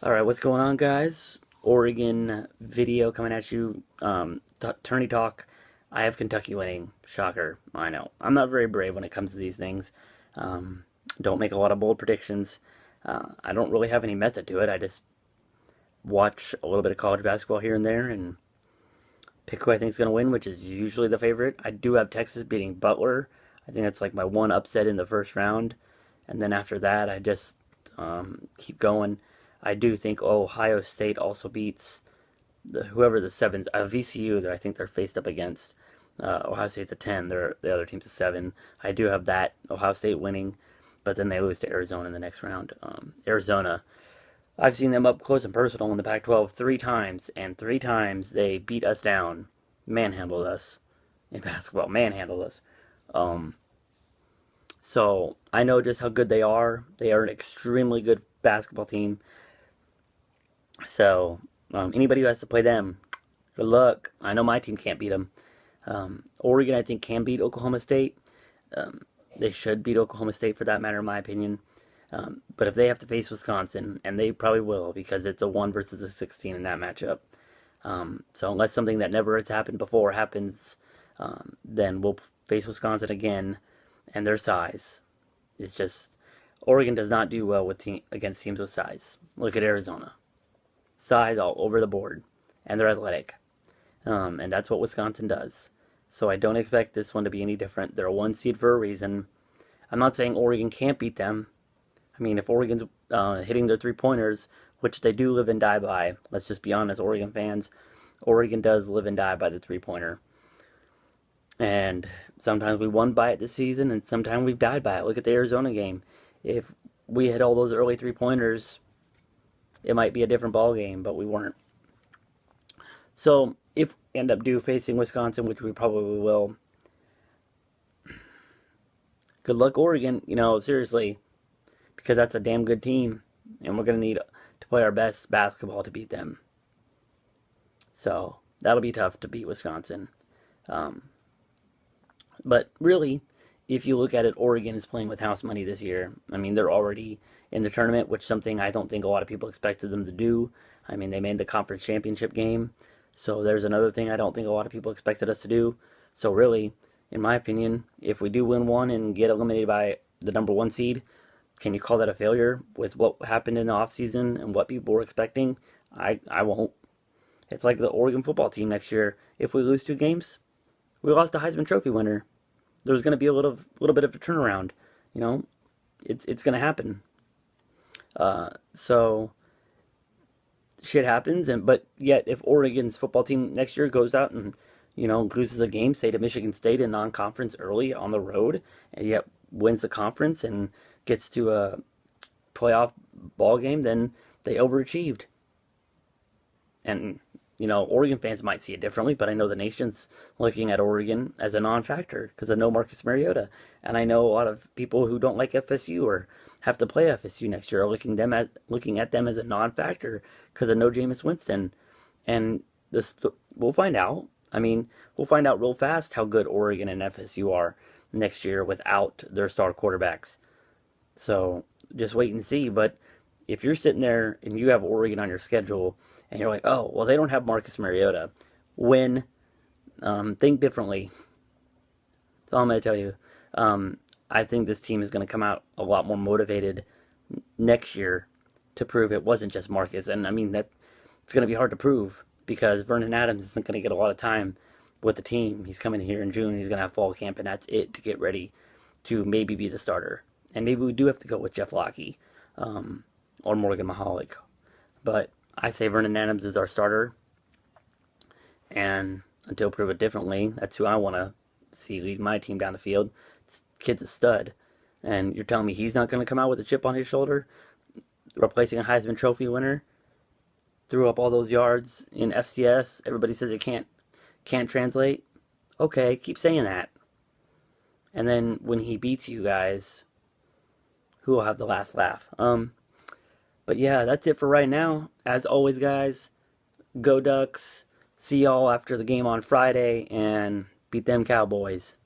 Alright, what's going on, guys? Oregon video coming at you. Tourney talk. I have Kentucky winning. Shocker. I know. I'm not very brave when it comes to these things. Um, don't make a lot of bold predictions. I don't really have any method to it. I just watch a little bit of college basketball here and there and pick who I think is going to win, which is usually the favorite. I do have Texas beating Butler. I think that's like my one upset in the first round. And then after that, I just keep going. I do think Ohio State also beats whoever the seventh VCU that I think they're faced up against. Ohio State's a 10. The other team's a 7. I do have that Ohio State winning, but then they lose to Arizona in the next round. Arizona, I've seen them up close and personal in the Pac-12 3 times, and 3 times they beat us down, manhandled us in basketball, manhandled us. Um, so I know just how good they are. They are an extremely good basketball team. So anybody who has to play them, good luck. I know my team can't beat them. Oregon, I think, can beat Oklahoma State. Um, they should beat Oklahoma State for that matter, in my opinion. But if they have to face Wisconsin, and they probably will, because it's a 1 versus a 16 in that matchup. So unless something that never has happened before happens, then we'll face Wisconsin again, and their size is just Oregon does not do well with against teams with size. Look at Arizona, size all over the board, and they're athletic, and that's what Wisconsin does. So I don't expect this one to be any different. They're a 1 seed for a reason. I'm not saying Oregon can't beat them. I mean, if Oregon's hitting their 3-pointers, which they do live and die by, let's just be honest, Oregon fans, Oregon does live and die by the 3-pointer. And sometimes we won by it this season, and sometimes we've died by it. Look at the Arizona game. If we hit all those early 3-pointers, it might be a different ball game, but we weren't. So if we end up facing Wisconsin, which we probably will, good luck, Oregon. Seriously, because that's a damn good team, and we're going to need to play our best basketball to beat them. So that'll be tough to beat Wisconsin. Um, but really, if you look at it, Oregon is playing with house money this year. I mean, they're already in the tournament, which is something I don't think a lot of people expected them to do. I mean, they made the conference championship game. So there's another thing I don't think a lot of people expected us to do. So really, in my opinion, if we do win one and get eliminated by the number 1 seed, can you call that a failure with what happened in the offseason and what people were expecting? I won't. It's like the Oregon football team next year. If we lose 2 games, we lost a Heisman Trophy winner. There's going to be a little bit of a turnaround. You know, it's going to happen. So shit happens, but yet if Oregon's football team next year goes out and loses a game, say to Michigan State in non-conference early on the road, and yet wins the conference and gets to a playoff ball game, then they overachieved. And Oregon fans might see it differently, but I know the nation's looking at Oregon as a non-factor because of no Marcus Mariota, and I know a lot of people who don't like FSU or have to play FSU next year are looking at them as a non-factor because of no Jameis Winston, and this we'll find out. I mean, we'll find out real fast how good Oregon and FSU are next year without their star quarterbacks. So just wait and see. But if you're sitting there and you have Oregon on your schedule and you're like, oh, well, they don't have Marcus Mariota, think differently. That's all I'm going to tell you. I think this team is going to come out a lot more motivated next year to prove it wasn't just Marcus. And I mean, that it's going to be hard to prove because Vernon Adams isn't going to get a lot of time with the team. He's coming here in June. He's going to have fall camp, and that's it to get ready to maybe be the starter. And maybe we do have to go with Jeff Locke or Morgan Mahalik. But I say Vernon Adams is our starter. And until proven differently, that's who I want to see lead my team down the field. This kid's a stud. And you're telling me he's not going to come out with a chip on his shoulder, replacing a Heisman Trophy winner, threw up all those yards in FCS. Everybody says it can't translate. Okay, keep saying that. And then when he beats you guys, who will have the last laugh? But yeah, that's it for right now. As always, guys, go Ducks. See y'all after the game on Friday and beat them Cowboys.